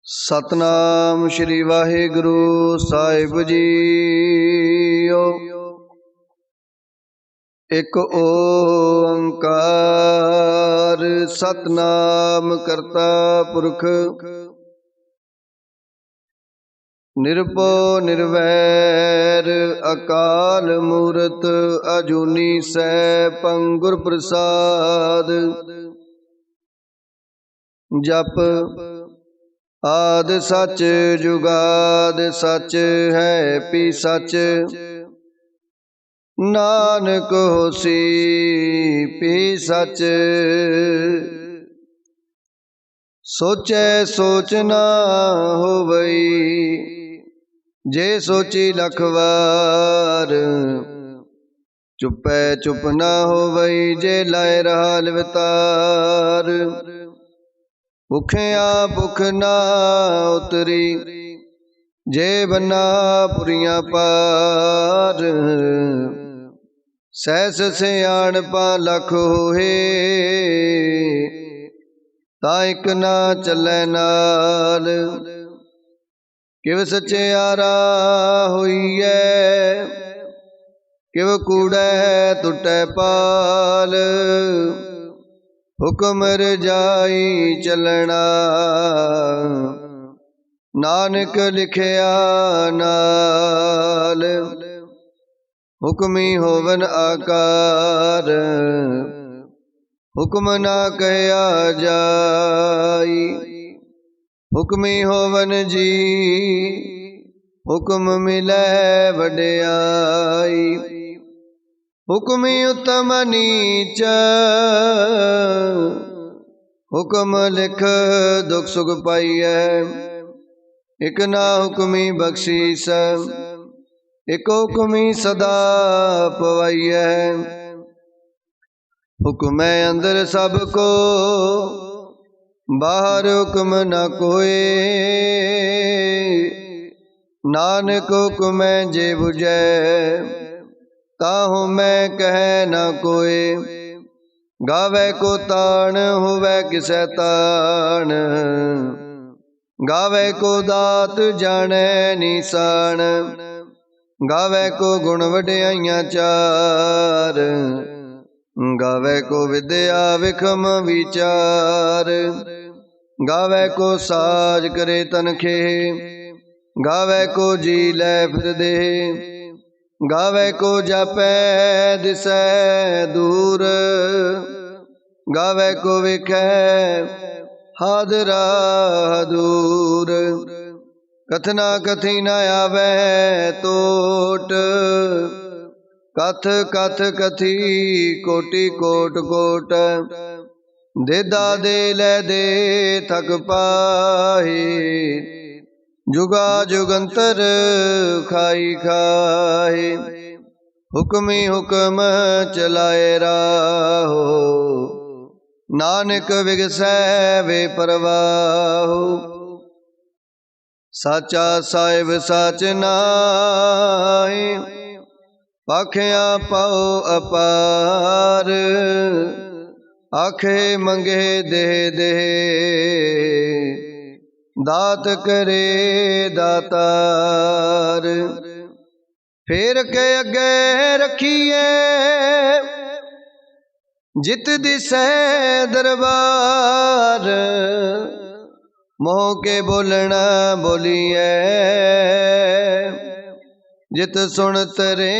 सतनाम श्री वाहिगुरु साहिब जीओ। एक ओंकार सतनाम करता पुरख निरभो निर्वैर अकाल मूरत अजूनी सैभं गुर प्रसाद। जप आद सच जुगाद सच है पी सच, नानक होसी पी सच। सोचै सोच ना होवई जे सोची लख वार, चुपै चुप ना होवई जे लाए रहा लिवतार। भुखिया भुख ना उतरी जे बना पुरिया पार, सहस सियाणपा लख होए ता इक ना चलै नाल। किव सचियारा होईऐ किव कूड़ै टुटै पाल, हुक्म रजाई चलना नानक लिखिया नाल। हुक्मी होवन आकार हुक्म ना कहया जाई, हुक्मी होवन जी हुक्म मिलै वड्याई। हुक्मी उत्तम नीच हुक्म लिख दुख सुख पाइयै, इक ना हुक्मी बख्शीस इक हुक्मी सदा पवाइयै। हुक्म अंदर सब को बाहर हुक्म न कोई, नानक हुक्म जे बुझै ताहू मैं कह न कोई। गावे को तान होवे किसै तान, गावे को दात जाने निशान। गावे को गुण वड्याइयां चार, गावे को विद्या विखम विचार। गावे को साज करे तनखे, गावे को जी लै फिर दे। गावे को जापै दिसै दूर, गावे को विखै हादरा दूर। कथना कथी न आवे तोट, कथ कथ कथी कोटि कोट कोट। देदा दे लै दे थक पाही, जुगा जुगंतर खाई खाए। हुक्मी हुक्म चलाए राहो, नानक विगसै वे परवाहो। साचा साहिब साच नाई, पाखिया पाओ अपार। आखे मंगे दे दे दात करे दातार। फेर के अगे रखिए जित दिसै दरबार, मोह के बोलना बोलिए जित सुन तरे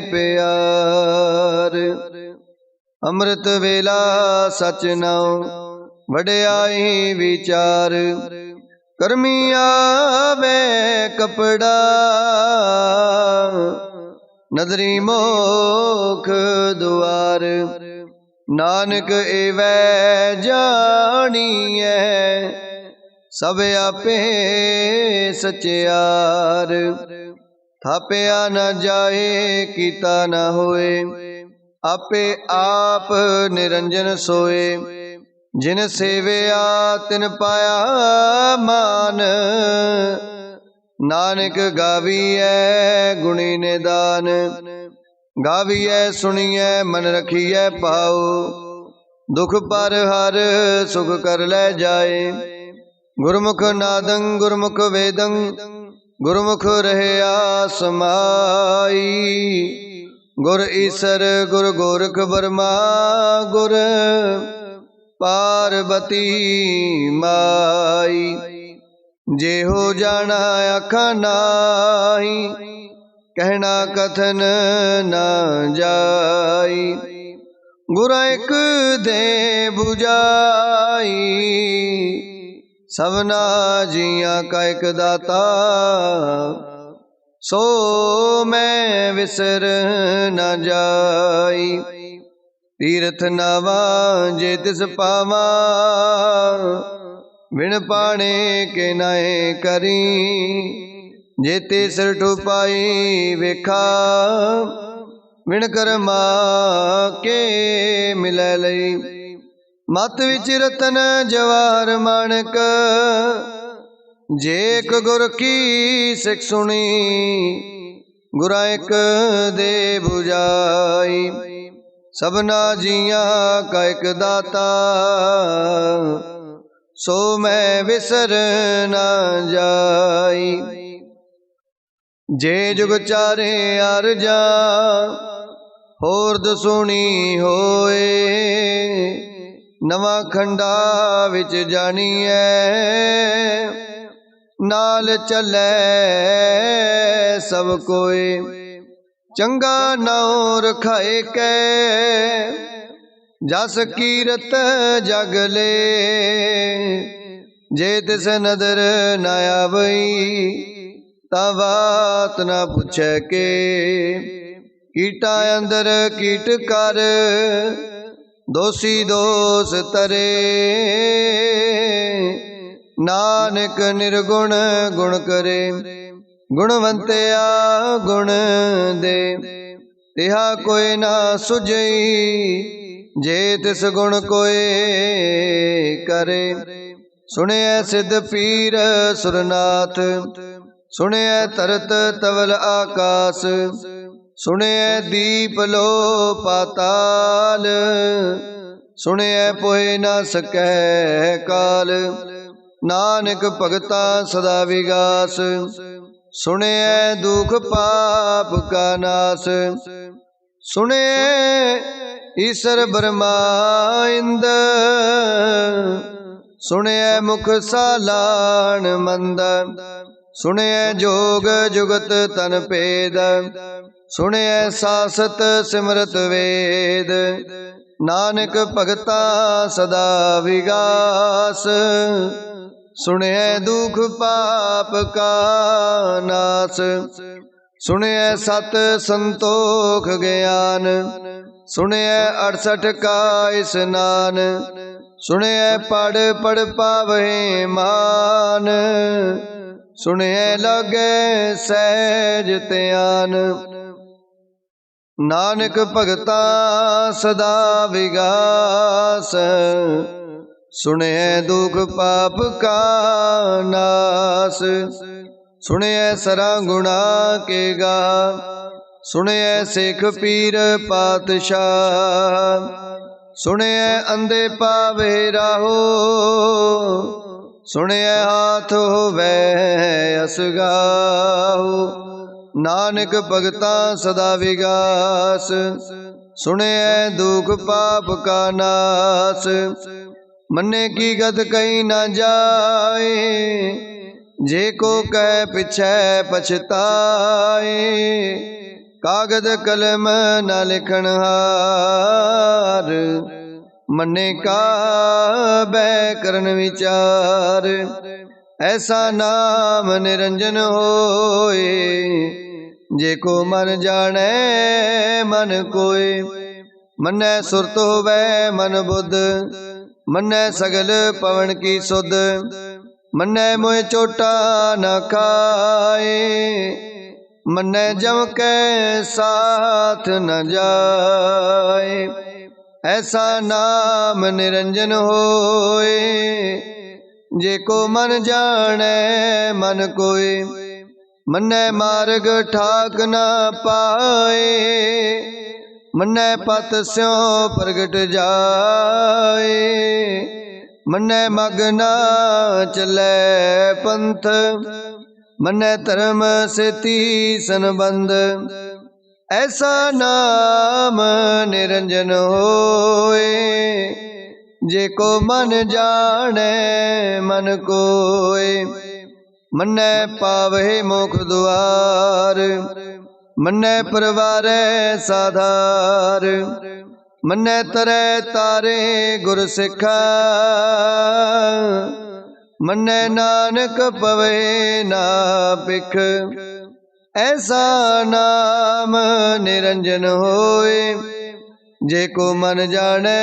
प्यार। अमृत वेला सच नाओ वड्याई विचार, करमी आवे कपड़ा नदरी मोख दुआर। नानक एवै जानिए सब आपे सचियार। थापिया न जाए कीता न होए, आपे आप निरंजन सोए। जिन सेविया तिन पाया मान, नानक गावीऐ गुणी निदान। गावीऐ सुनिए मन रखिए पाओ, दुख पर हर सुख कर ले जाए। गुरमुख नादं गुरमुख वेदं गुरमुख रहया समाई। गुर ईसर गुर गोरख बर्मा गुर पार्वती माई। जे हो जाना आखा नाही कहना कथन न जाई। गुर एक दे बुझाई सबना जिया का एक दाता। सो मैं विसर न जाई। तीरथ नावा जे तिस पावा बिन पाने के नाए करी। जेते सिर टुपाई वेखा बिन कर्मा के मिलै लई। मत विच रतन जवाहर माणक जे एक गुर की सिख सुनी। गुरा एक दे बुझाई सबना जिया का एक दाता। सो मैं विसर न जाई। जे जुग चारे अरजा होर दसुनी होए। नवा खंडा विच जानिए नाल चलै सब कोई। चंगा नाउ रखाए कै जस कीरत जग ले। जे तिस नदर न आवई ता बात न पुछै के। कीटा अंदर कीट कर दोषी दोष तरे। नानक निर्गुण गुण करे गुणवंतया गुण दे। तिहा कोई ना सुझई जे तिस गुण कोई करे। सुने सिद्ध पीर सुरनाथ सुने तरत तवल आकाश। सुने दीप लो पाताल सुने पोए न सकै काल। नानक भगता सदा विगास सुने दुख पाप का नाश। सुने ईसर ब्रह्मा इंद सुने मुख सालान मंद। सुने जोग जुगत तन पेद सुने सासत सिमरत वेद। नानक भगता सदा विगास सुने दुख पाप का नाश। सुने सत संतोख ज्ञान सुने 68 का स्नान। सुने पढ़ पढ़ पावे मान सुने लगे सहज त्यान। नानक भगता सदा विगास सुने दुख पाप का नाश। सुने सरा गुणा के गा सुने शेख पीर पातशाह। सुने अंधे पावे राहो सुने हाथ होवे असगाहो। नानक भगता सदा विगास सुने दुख पाप का नाश। मन्ने की गत कहीं न जाए जे को कह पिछे पछताए। कागद कलम न लिखन हार मन्ने का बैकरण विचार। ऐसा नाम निरंजन होए जे को मन जाने मन कोय। मन्ने सुरत होवे मन बुद्ध मन्ने सगल पवन की सुध। मन्ने मोह चोटा न खाए मन्ने जम के साथ न जाए। ऐसा नाम निरंजन होए जे को मन जाने मन कोय। मन्ने मार्ग ठाक न पाए मन्ने पत स्यों प्रगट जाए। मन्नै मगना चलै पंथ, मन्नै धर्म सेती संबंध। ऐसा नाम निरंजन होए, जेको मन जाने मन कोय। मन्नै पावै मोख दुआर, मन्नै परवारै साधार। मन्नै तरै तारे गुर सिखा, मन्नै नानक पवै ना भिख। ऐसा नाम निरंजन होए, जेको मन जाने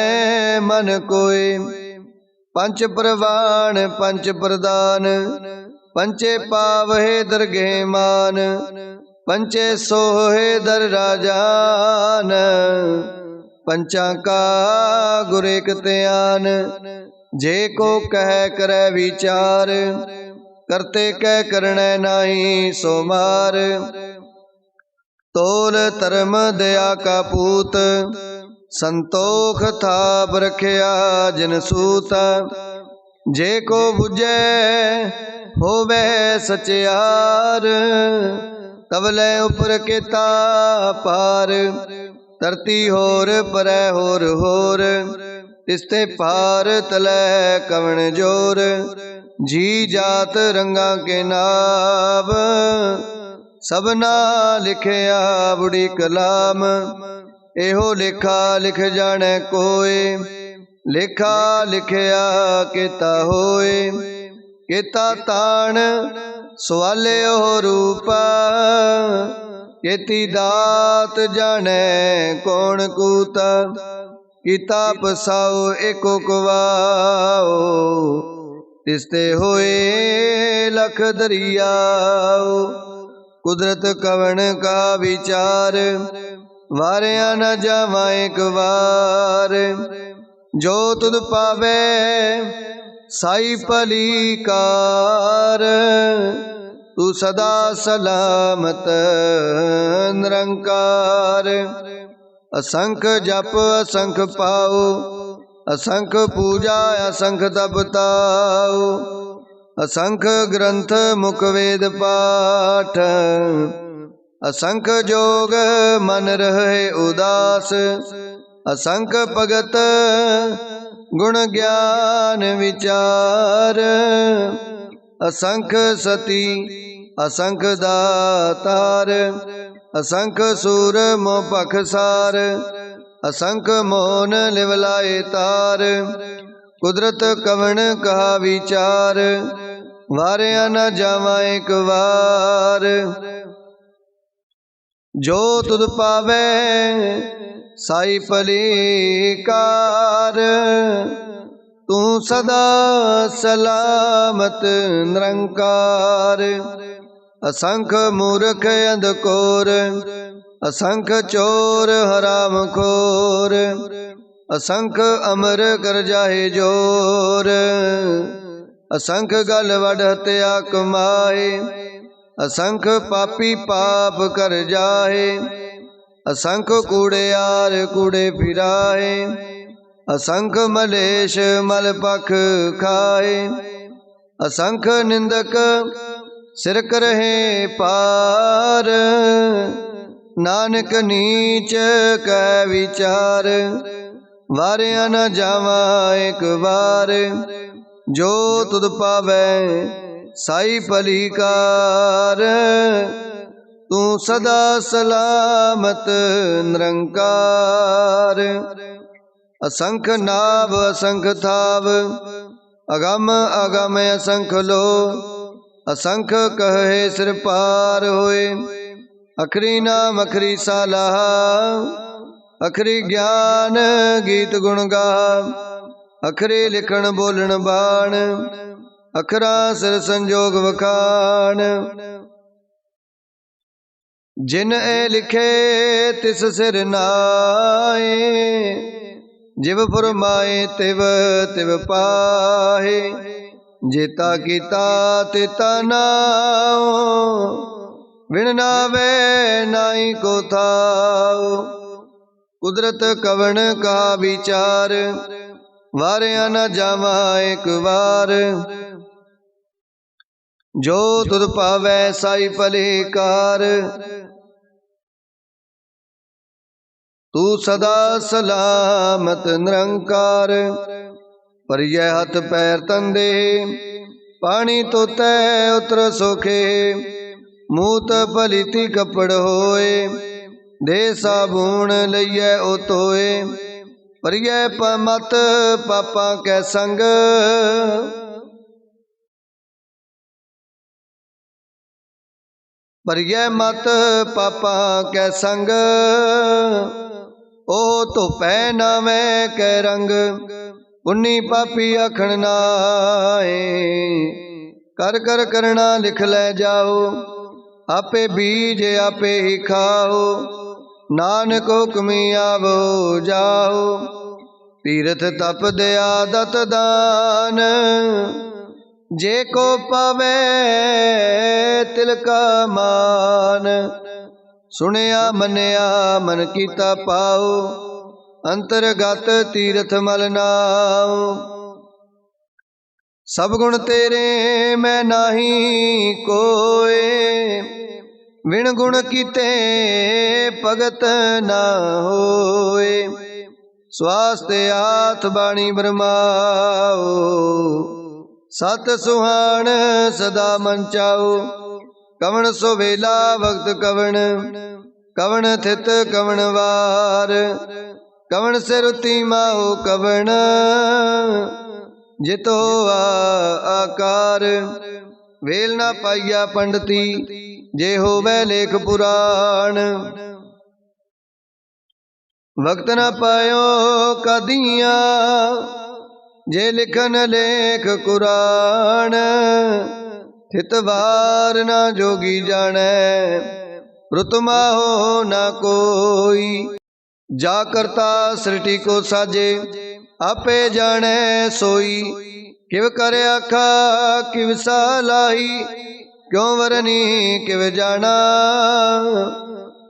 मन कोय। पंच प्रवाण पंच प्रदान, पंचे पावहे दरगे मान। पंचे सोहे दर राजान, पंचा का गुर एक त्यान। जे को कह करे विचार, करते कह करने नाही सो मार। तोल धर्म दया का पूत, संतोख थाप रखिया जिन सूत। जे को बुझे होवे सचियार, कवले उपर केता पार। धरती होर परै होर होर, तिसते पार तलै कवण जोर। जी जात रंगा के नाम, सबना लिखिया बुढ़ी कलाम। एहो लेखा लिख जाने कोय, लेखा लिखिया केता होए। केता ताण सवाले हो रूपा, केती दात जाने कौन कूता। कीता पसाओ एको कुवाओ, तिसते होए लख दरियाओ। कुदरत कवण का विचार, वारिया न जावा एक बार। जो तुद पावे साई पलीकार, तू सदा सलामत निरंकार। असंख जप असंख पाओ, असंख पूजा असंख तपताओ। असंख ग्रंथ मुख वेद पाठ, असंख जोग मन रहे उदास। असंख भगत गुण ज्ञान विचार। असंख सती असंख दातार, असंख सूर मोह पखसार। असंख मोहन लिवलाए तार, कुदरत कवण कहा विचार। वारिया न जावा एक बार। जो तुद पावे साई पलीकार, तू सदा सलामत निरंकार। असंख मूर्ख अंधकोर, असंख चोर हराम खोर। असंख अमर कर जाहे जोर, असंख गल वड हत्या कमाए। असंख पापी पाप कर जाहे, असंख कूड़ेयार कूड़े फिराए। असंख मलेश मल पख खाए, असंख निंदक सिर करहे पार। नानक नीच कह विचार, वारिया न जावा एक बार। जो तुद पावे साई पलीकार, तू सदा सलामत निरंकार। असंख नाभ असंख थाव, अगम अगम असंख लो। असंख कहे सिर पार होए, अखरी नाम अखरी सालाह। अखरी ज्ञान गीत गुण गा, अखरे लिखण बोलण बाण। अखरा सिर संजोग वखाण, जिन ए लिखे तिस सिर नाए। जिव फुरमाए तिव तिव पाहे, जेता कीता तेता नाओ। विण नावे नाई को थाओ, कुदरत कवण का विचार। वारिया न जावा एक बार। जो तुध पावै साई भले कार। तू सदा सलामत निरंकार। पर यह हथ पैर तंदे पानी तो तय उतर सोखे। मूत पलीती कपड़ होए दे साबून लइए ओ तोए। पर यह मत पापा कै संग। पर यह मत पापा कै संग। ओ तो पै नावे कै रंग। पुन्नी पापी आखण नाए कर कर करना लिख ले जाओ। आपे बीज आपे ही खाओ नानक हुक्मी आवो जाओ। तीर्थ तप दया दत दान जे को पावे तिलका मान। सुनिया मनिया मन कीता पाओ अंतरगत तीर्थ मल नाओ। सब गुण तेरे मैं नाही कोय। विण गुण कीते भगत ना होए। स्वास्थ्य हाथ बाणी ब्रह्माओ। सत सुहान सदा मन चाओ। कवण सो वेला वक्त कवण। कवण थित कवण वार। कवण से रुति माओ कवण। जितो आकार। वेल ना पाइया पंडिती जे होवे लेख पुराण। वक्त न पायो कदिया जे लिखन लेख कुरान। थित वार ना जोगी जाने रुतमा हो ना कोई। जा करता सृष्टि को साजे आपे जाने सोई। किव कर आखा किव सालाई क्यों वरनी किव जाना।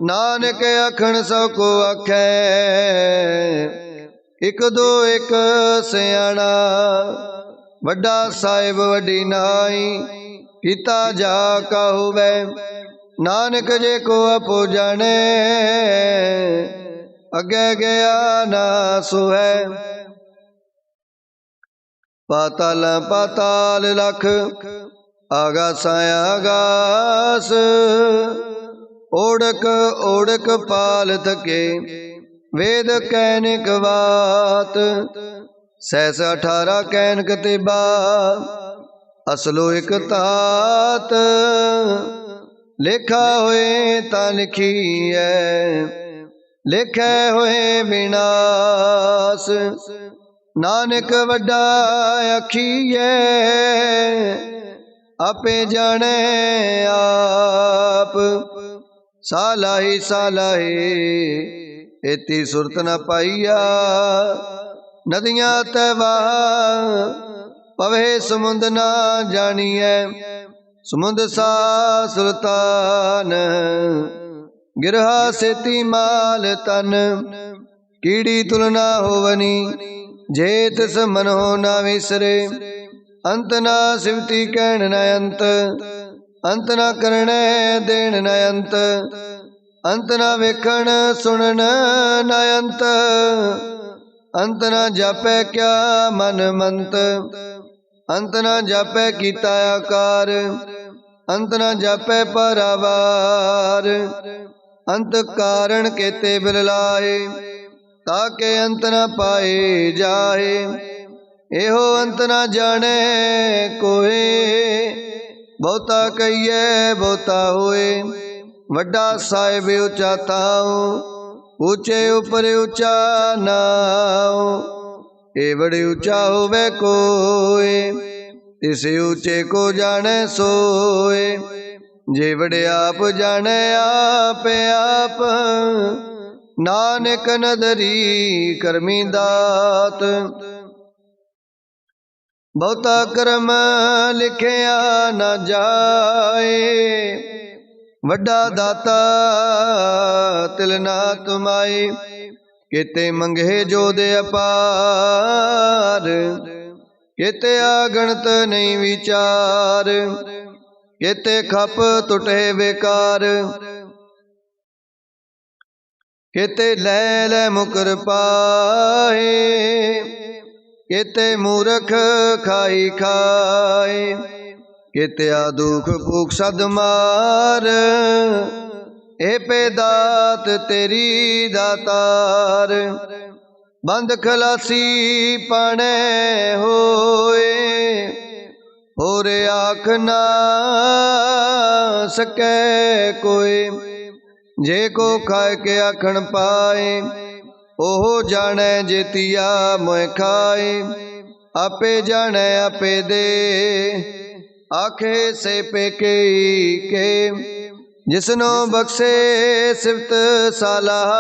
नानक आखण सौ को आखे एक दो एक सियाणा। वड्डा साहिब वड्डी नाई पिता जा का होवे। नानक जे को आपो जाने अगे गया ना सुहै। पाताल पाताल लख आगासा आगास। ओढ़क ओढ़क पाल थके वेद कैनिक बात। सहस 18 कैनक तिबा असलो एक तात। लेखा होए ता लिखी है लेखे होए विनाश। नानक वड्डा आखिए आपे जाने आप। सालाही सालाही एती सुरत न पाइया। नदियां तैवाह पवे समुंद ना जानिए। समुंद सा सुल्तान गिरहा सेती माल तन। कीड़ी तुलना होवनी जे तिस मन हो ना विसरे। अंत ना सिवती कहन न अंत। अंत ना करने देन न अंत। अंत ना वेखण सुनन न अंत। अंत ना जापै क्या मन मंत। अंत ना जापै कीता आकार। अंत ना जापै परावार। अंत कारण केते बिल लाए ताके अंत ना पाए जाए। एहो अंत ना जाने कोए बहुता कहिए बहुता होए। वड्डा साहिब ऊंचा ताऊ ऊंचे ऊपर ऊंचा नाऊ। ए बड़े ऊंचा होवे कोए तिस ऊंचे को जाने सोए। जे बड़े आप जाने आप आप नानक नदरी करमी दात। बहुता कर्म लिखिया न जाए वड्डा दाता तिल ना तुमाए। केते मंगे जोध अपार, केते आगणत नहीं विचार, केते खप टुटे बेकार, केते लै लै मुकर पाए, केते मूरख खाई खाए, केते दुख भूख सद मार, ए पे दात तेरी दातार। बंद खलासी पाने होए, होर आख ना सकै कोई, जे को खाए के आखण पाए, ओहो जाने जेतिया मोह खाए, आपे जाने आपे दे, आखे से पेके के, जिसनो बख्शे सिफत सालाह,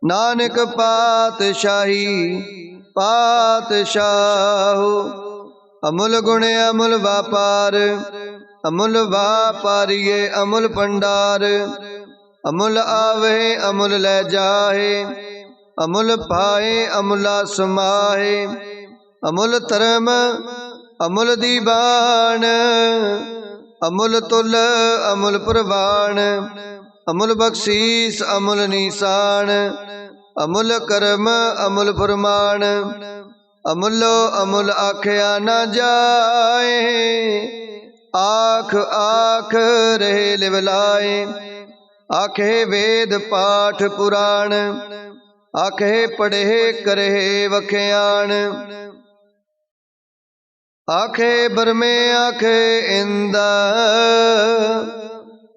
नानक पातशाही पातशाह। अमुल गुण अमुल व्यापार, अमुल व्यापारिये अमुल भंडार, अमुल आवे अमुल ले जाहे, अमुल पाए अमुला समाहे, अमुल धर्म अमुल दीवान, अमुल तुल अमुल प्रवान, अमुल बख्शीस अमुल निशान, अमुल कर्म अमुल फरमान, अमुलो अमुल आख्या न जाए, आख आख रहे लिवलाए, आखे वेद पाठ पुराण, आखे पढ़े करे वख्याण, आखे बरमे आखे इंदा,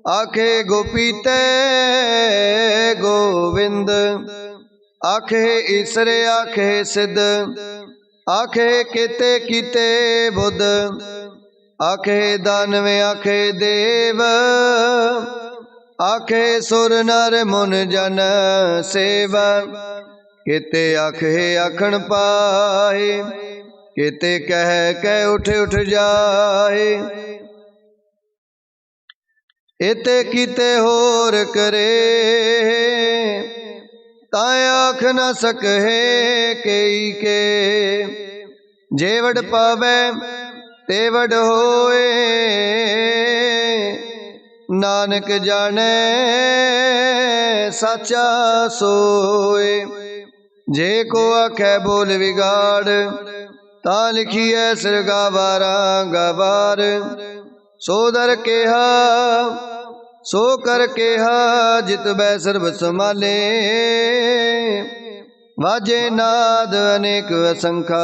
आखे गोपीते गोविंद, आखे ईसरे आखे सिद्ध, आखे केते कीते बुध, आखे दानवे आखे देव, आखे सुर नर मुन जन सेव, केते आखे आखण पाए, केते कह कह उठ उठ जाए, एते कीते होर करे, ताय आख न सके कई के, जेवड़ पावे तेवड़ होए, नानक जाने साचा सोए, जे को आखे बोल बिगाड़, ता लिखिए सिर गावारा गावार, सो दर केहा सो कर केहा, जित बै सर्ब संभाले, वाजे नाद अनेक असंखा,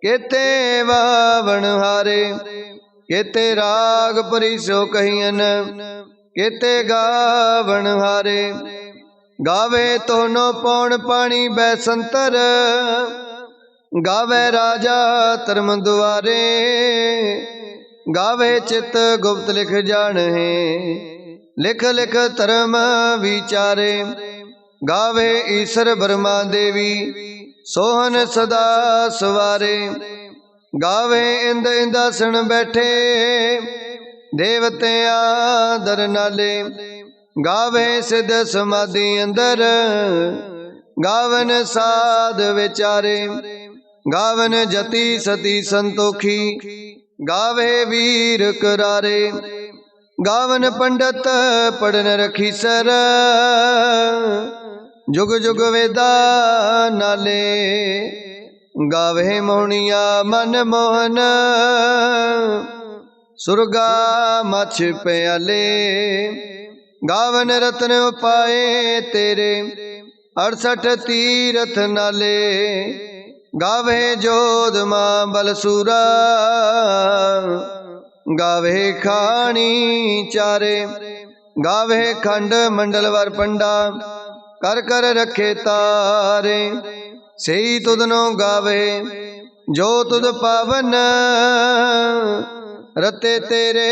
केते वावण हारे, केते राग परिसो कहियन, केते गावण हारे, गावे तोनो पौन पानी बैसंतर, गावे राजा धर्म दुआरे, गावे चित गुप्त लिख जान है, लिख लिख धर्म विचारे, गावे ईश्वर ब्रह्मा देवी, सोहन सदा सवारे, गावे इंद इंदासन बैठे, देवते आदर नाले, गावे सिद्ध समाधि अंदर, गावन साध विचारे, गावन जति सती संतोखी, गावे वीर करारे, गावन पंडित पढ़न रखी सर, जुग जुग वेदा नाले, गावे मोहनिया मन मोहन, सुरगा मछ प्याले, गावन रत्न पाए तेरे, 68 तीरथ नाले, गावे जोध मां बलसूरा, गावे खानी चारे, गावे खंड मंडल वर पंडा, कर कर रखे तारे, सही तुदनो गावे जो तुद पावन, रते तेरे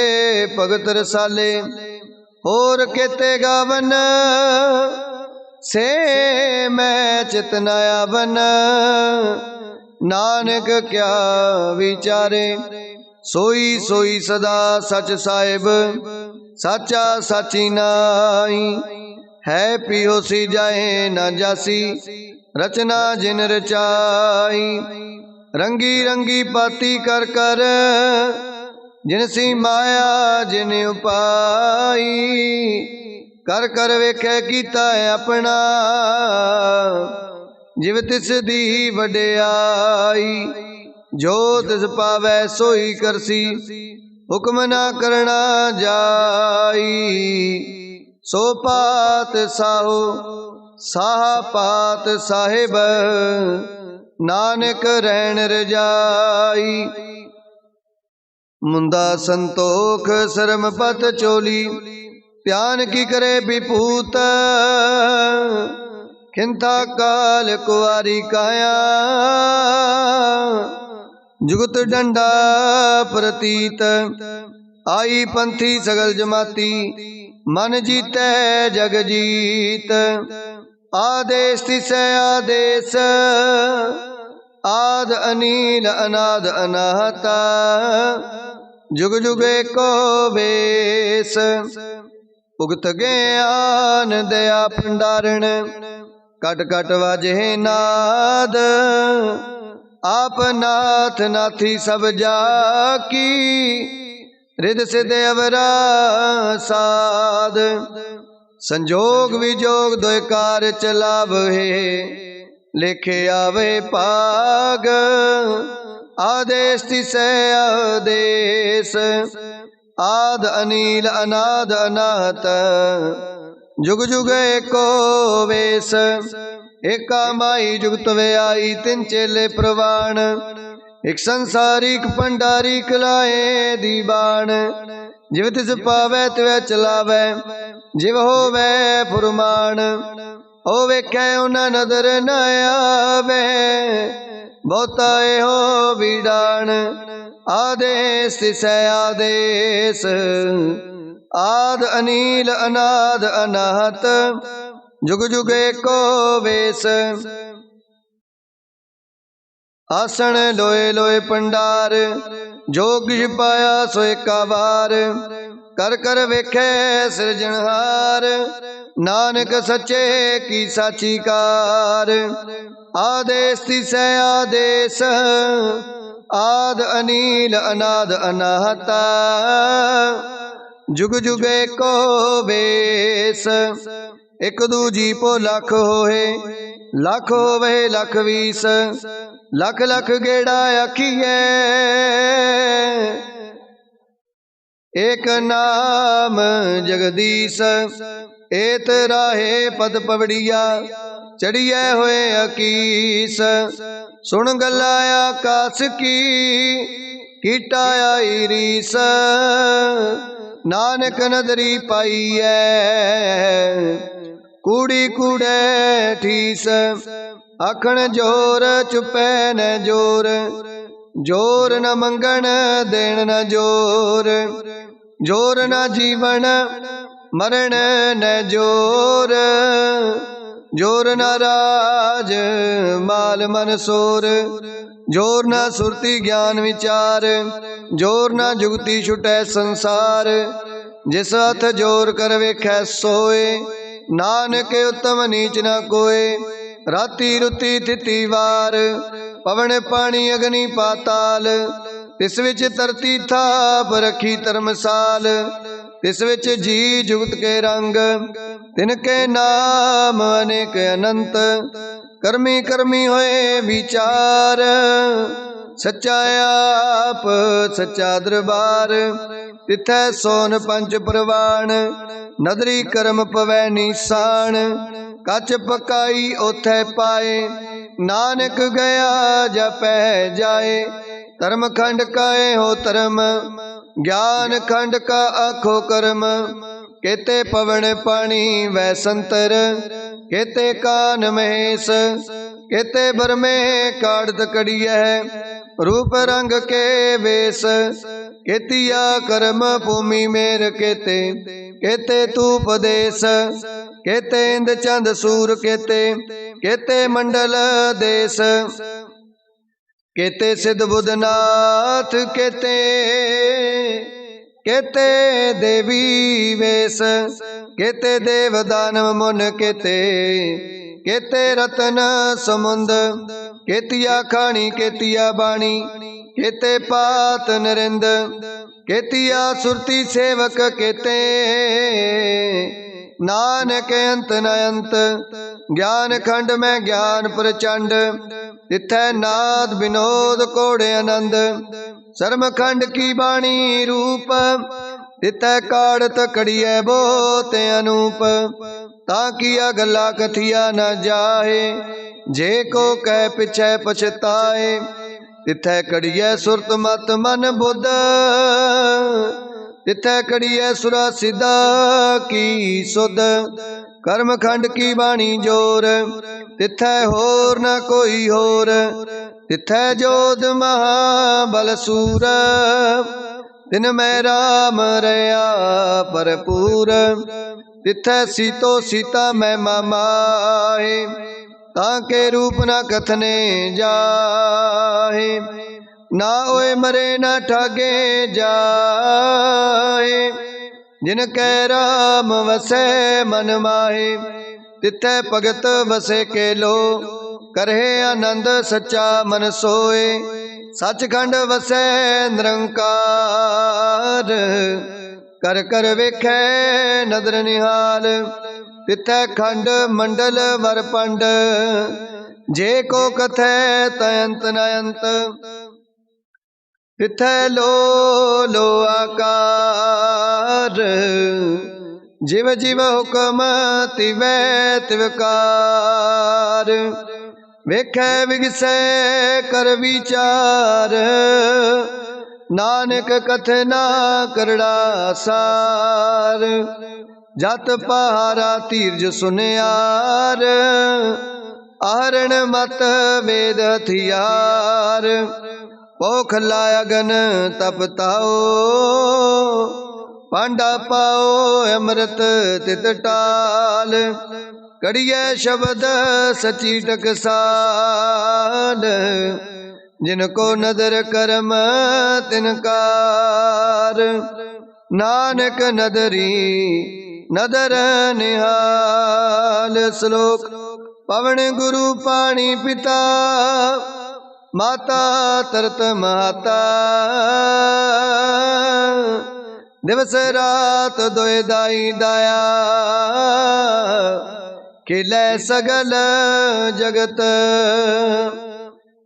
भगत रसाले, होर केते गावन से मैं चितनाया बन, नानक क्या विचारे, सोई सोई सदा सच साहिब, साचा साची नाई, है पियोसी जाए न जासी, रचना जिन रचाई। रंगी रंगी पाती कर कर, जिनसी माया जिन उपाई। कर कर वेखे कीता अपना, जिव तिस दी वडियाई। जो तिस पावै सोई करसी, हुक्म ना करना जाई। सो पात साहो साहा पात साहिब, नानक रहन रजाई। मुंदा संतोख शर्म पत चोली, ध्यान की करे विभूत। खिंथा काल कुआरी काया, जुगत डंडा प्रतीत। आई पंथी सगल जमाती, मन जीतै जग जीत। आदेश तिसै आदेश, आद अनील अनाद अनाहता। जुग जुग एको वेस, उगत ज्ञान दया भंडारण। कट कट वाजे नाद, आप नाथ नाथी सब जाकी। रिद सिद्ध अवरा साध, संजोग विजोग दोय कार चलावे। लेखे आवे पाग, आदेश तिसै आदेश। आद अनील अनाद अनाहत, जुग जुग एको वेस। एका माई जुगत वे आई, तिन चेले प्रवाण। एक संसारिक भंडारी कलाए दीवान। जिव तिस पावै त्वै चलावै, जिव होवै फुरमान। ओ वेखै उन्हां नदर न आवे, बहुता एहो बीडान। आदेश तिसै आदेश, आद अनील अनाद अनाहत। जुग जुग एको वेस। आसन लोए लोए पंडार, जोग पाया सो एका बार। कर कर वेखे सिरजनहार, नानक सच्चे की साची कार। आदेश तिसै आदेश, आद अनील अनाद अनाहता। जुग जुग एको वेस। एक दूजी पो लख होए, लख होवे लख वीस। लख लख गेड़ा आखिए, एक नाम जगदीश। एत राहे पद पवड़िया, चढ़िए होए अकीस। सुन गल्ला आकाश की, कीटा आई रीस। नानक नदरी पाई है, कूड़ी कूड़े ठीस। आखण जोर चुपै न जोर, जोर न मंगण देण न जोर। जोर न जीवन मरण न जोर, जोर न राज माल मन सोर। जोर न सुरती ज्ञान विचार, जोर न जुगती छुटै संसार। जिस हथ जोर कर वेखै सोए, नानक उत्तम नीच न कोय। राती रुती थिति वार, पवन पानी अग्नि पाताल। तिस विच तरती थाप रखी धर्मसाल। तिस विच जी जुगत के रंग, तिनके नाम अनेक अनंत। कर्मी कर्मी होए विचार, सच्चा आप सच्चा दरबार। तिथै सोन पंच प्रवाण, नदरी कर्म पवै निशान। कच पकाई ओथै पाए, नानक गया जपै जाए। धर्म खंड काए हो धर्म, ज्ञान खंड का आखो कर्म। केते पवन पानी वै संतर, केते कान महेश। केते बरमे काढ़ कड़िय, रूप रंग के वेश। केतिया कर्म भूमि मेर केते, केते तूप देश। केते इंद चंद सूर केते, केते मंडल देश। केते सिद्ध बुधनाथ केते, केते देवी वेश, केते देव दानव मुन, केते रतन समुंद, केतिया खाणी केतिया बाणी, केते पात नरिंद, केतिया सुरती सेवक, केते नानक अंत न अंत। ज्ञान खंड में ज्ञान प्रचंड, तिथै नाद विनोद कोड़े आनंद। शर्म खंड की बाणी रूप, तिथै काड़त कड़ियै बोत अनूप। ताकिया गला कथिया न जाहे, जे को कह पिछै पछताए। तिथै कड़ियै सुरत मत मन बुध, तिथै कड़ियै सुरा सिद्धा की सुध। कर्म खंड की बाणी जोर, तिथै होर न कोई होर। तिथै जोध महाबल सूर, तिन मैं राम रया भरपूर। तिथै सीतो सीता मैं मामाहे, ताके रूप न कथने जाहे। ना ओए मरे न ठागे जाए, जिन कै राम वसै मन माहे। तिथै भगत वसे के लो, करहे आनंद सच्चा मन सोए। सचखंड वसै निरंकार, कर कर वेखै नदर निहाल। तिथै खंड मंडल वर पंड, जे को कथै तयंत न अंत। तिथै लो लो आकार, जिव जिव हुक्म तिवै तिवकार। वेखै विगसै कर विचार, नानक कथना करड़ा सार। जत पहारा तीरज सुनियार, आहरण मत वेद हथियार। पोखला अगन तपताओ, पांडा पाओ अमृत तित टाल। कड़ियै शब्द सची टकसाल, जिनको नदर करम तिनकार। नानक नदरी नदर निहाल। श्लोक। पवन गुरु पानी पिता, माता तरत माता। दिवस रात दोए दाई दाया, खिलै सगल जगत।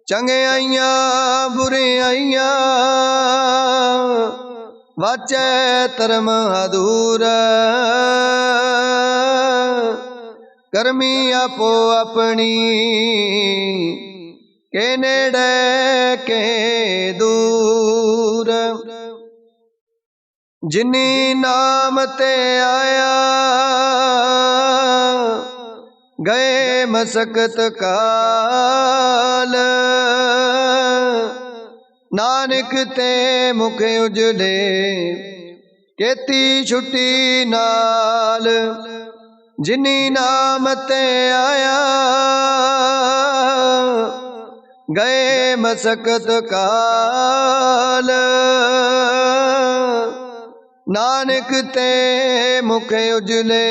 चंगे आइया बुरे आइया, वाचै धर्म अधूर। करमी आपो अपनी, के नेड़े के दूर। जिनी नाम ते आया, गए मसकत काल। नानक ते मुख उजले, केती छुट्टी नाल। जिनी नाम ते आया, गए मसकत काल। नानक ते मुख उजले,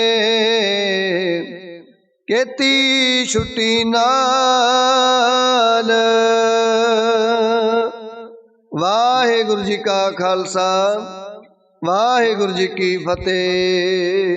केती छुट्टी नाल। वाहिगुरु जी का खालसा, वाहिगुरु जी की फतेह।